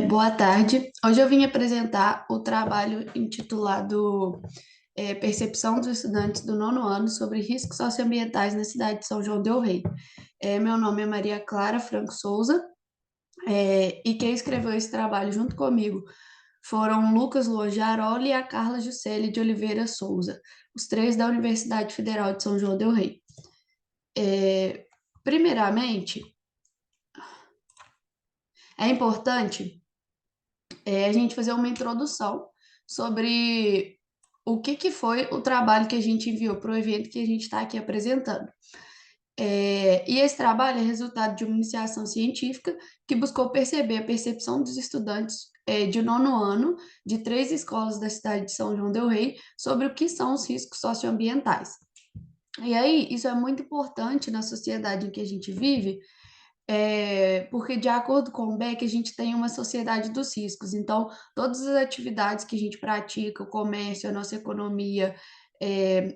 Boa tarde. Hoje eu vim apresentar o trabalho intitulado Percepção dos Estudantes do Nono Ano sobre Riscos Socioambientais na cidade de São João del Rei. Meu nome é Maria Clara Franco Souza, e quem escreveu esse trabalho junto comigo foram Lucas Luan Jaroli e a Carla Juscelia de Oliveira Souza, os três da Universidade Federal de São João del Rei. Primeiramente, é importante a gente fazer uma introdução sobre o que foi o trabalho que a gente enviou para o evento que a gente está aqui apresentando. E esse trabalho é resultado de uma iniciação científica que buscou perceber a percepção dos estudantes de nono ano de três escolas da cidade de São João del Rei sobre o que são os riscos socioambientais. E aí, isso é muito importante na sociedade em que a gente vive, porque, de acordo com o Beck, a gente tem uma sociedade dos riscos. Então, todas as atividades que a gente pratica, o comércio, a nossa economia,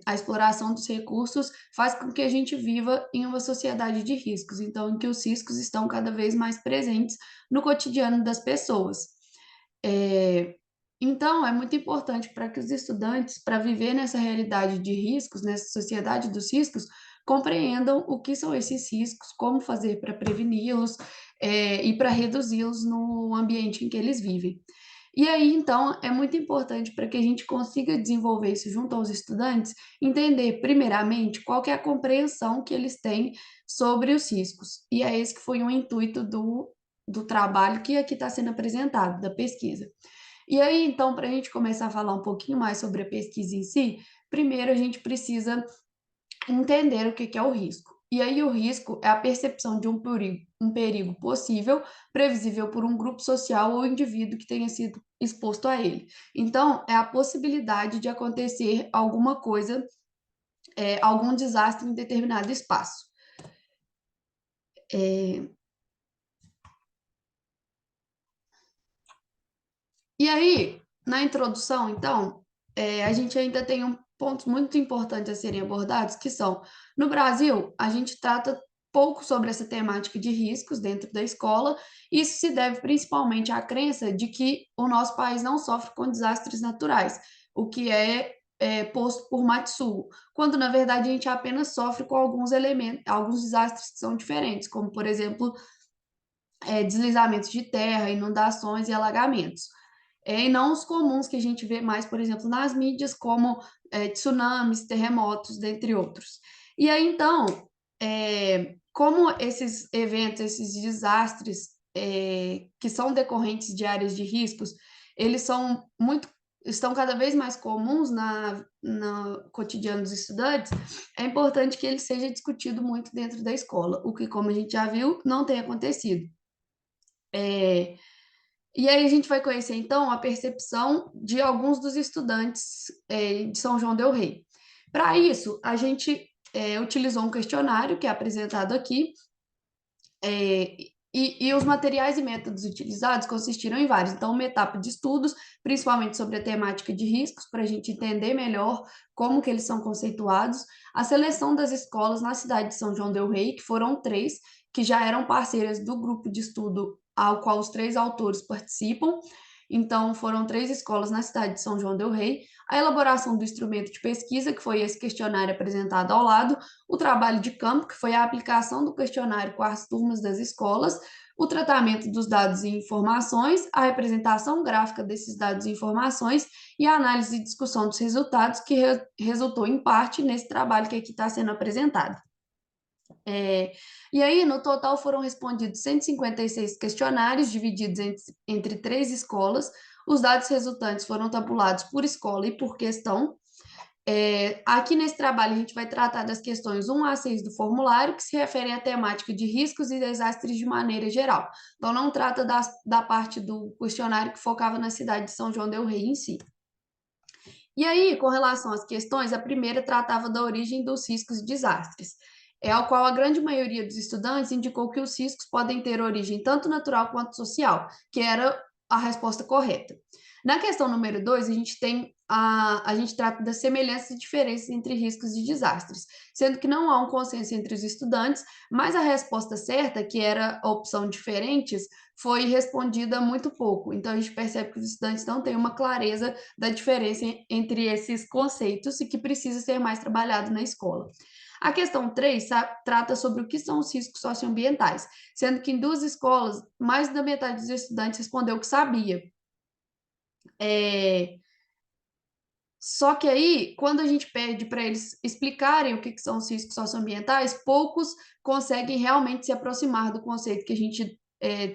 a exploração dos recursos, faz com que a gente viva em uma sociedade de riscos. Então, em que os riscos estão cada vez mais presentes no cotidiano das pessoas. É, então, é muito importante para que os estudantes, para viver nessa realidade de riscos, nessa sociedade dos riscos, compreendam o que são esses riscos, como fazer para preveni-los, e para reduzi-los no ambiente em que eles vivem. E aí, então, é muito importante para que a gente consiga desenvolver isso junto aos estudantes, entender, primeiramente, qual que é a compreensão que eles têm sobre os riscos. E é esse que foi o intuito do trabalho que aqui está sendo apresentado, da pesquisa. E aí, então, para a gente começar a falar um pouquinho mais sobre a pesquisa em si, primeiro a gente precisa entender o que que é o risco. E aí, o risco é a percepção de um perigo possível, previsível por um grupo social ou indivíduo que tenha sido exposto a ele. Então, é a possibilidade de acontecer alguma coisa, algum desastre em determinado espaço. É, E aí, na introdução, então, a gente ainda tem pontos muito importantes a serem abordados, que são, no Brasil, a gente trata pouco sobre essa temática de riscos dentro da escola. Isso se deve principalmente à crença de que o nosso país não sofre com desastres naturais, o que é posto por Matsuo, quando na verdade a gente apenas sofre com alguns elementos, alguns desastres que são diferentes, como por exemplo, deslizamentos de terra, inundações e alagamentos, e não os comuns que a gente vê mais, por exemplo, nas mídias, como tsunamis, terremotos, dentre outros. E aí, então, como esses eventos, esses desastres que são decorrentes de áreas de riscos, eles são muito, estão cada vez mais comuns no cotidiano dos estudantes, é importante que ele seja discutido muito dentro da escola, o que, como a gente já viu, não tem acontecido. É, e aí a gente vai conhecer, então, a percepção de alguns dos estudantes de São João del Rei. Para isso, a gente utilizou um questionário que é apresentado aqui, é, e os materiais e métodos utilizados consistiram em vários. Então, uma etapa de estudos, principalmente sobre a temática de riscos, para a gente entender melhor como que eles são conceituados, a seleção das escolas na cidade de São João del Rei, que foram três, que já eram parceiras do grupo de estudo ao qual os três autores participam. Então, foram três escolas na cidade de São João del Rei, a elaboração do instrumento de pesquisa, que foi esse questionário apresentado ao lado, o trabalho de campo, que foi a aplicação do questionário com as turmas das escolas, o tratamento dos dados e informações, a representação gráfica desses dados e informações e a análise e discussão dos resultados, que resultou em parte nesse trabalho que aqui está sendo apresentado. E aí, no total, foram respondidos 156 questionários, divididos entre três escolas. Os dados resultantes foram tabulados por escola e por questão. Aqui nesse trabalho, a gente vai tratar das questões 1 a 6 do formulário, que se referem à temática de riscos e desastres de maneira geral. Então, não trata da parte do questionário que focava na cidade de São João del Rei em si. E aí, com relação às questões, a primeira tratava da origem dos riscos e desastres, ao qual a grande maioria dos estudantes indicou que os riscos podem ter origem tanto natural quanto social, que era a resposta correta. Na questão número 2, a gente trata das semelhanças e diferenças entre riscos e desastres, sendo que não há um consenso entre os estudantes, mas a resposta certa, que era a opção diferentes, foi respondida muito pouco. Então, a gente percebe que os estudantes não têm uma clareza da diferença entre esses conceitos e que precisa ser mais trabalhado na escola. A questão 3 trata sobre o que são os riscos socioambientais, sendo que em duas escolas, mais da metade dos estudantes respondeu que sabia. É, Só que aí, quando a gente pede para eles explicarem o que são os riscos socioambientais, poucos conseguem realmente se aproximar do conceito que a gente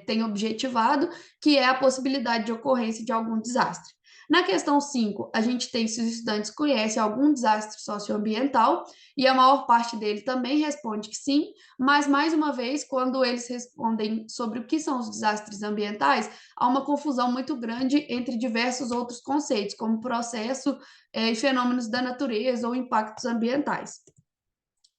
tem objetivado, que é a possibilidade de ocorrência de algum desastre. Na questão 5, a gente tem se os estudantes conhecem algum desastre socioambiental, e a maior parte dele também responde que sim, mas, mais uma vez, quando eles respondem sobre o que são os desastres ambientais, há uma confusão muito grande entre diversos outros conceitos, como processo e fenômenos da natureza ou impactos ambientais.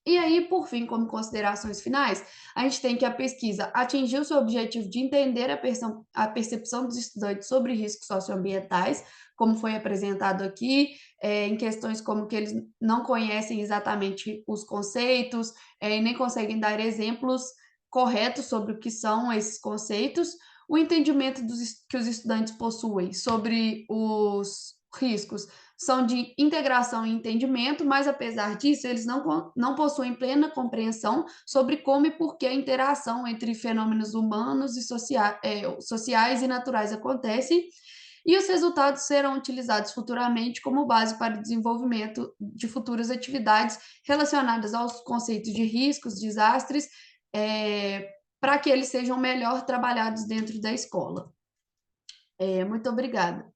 E aí, por fim, como considerações finais, a gente tem que a pesquisa atingiu seu objetivo de entender a percepção dos estudantes sobre riscos socioambientais, como foi apresentado aqui, em questões como que eles não conhecem exatamente os conceitos, e nem conseguem dar exemplos corretos sobre o que são esses conceitos, o entendimento que os estudantes possuem sobre os riscos são de integração e entendimento, mas apesar disso, eles não possuem plena compreensão sobre como e por que a interação entre fenômenos humanos e sociais e naturais acontece, e os resultados serão utilizados futuramente como base para o desenvolvimento de futuras atividades relacionadas aos conceitos de riscos, desastres, para que eles sejam melhor trabalhados dentro da escola. Muito obrigada.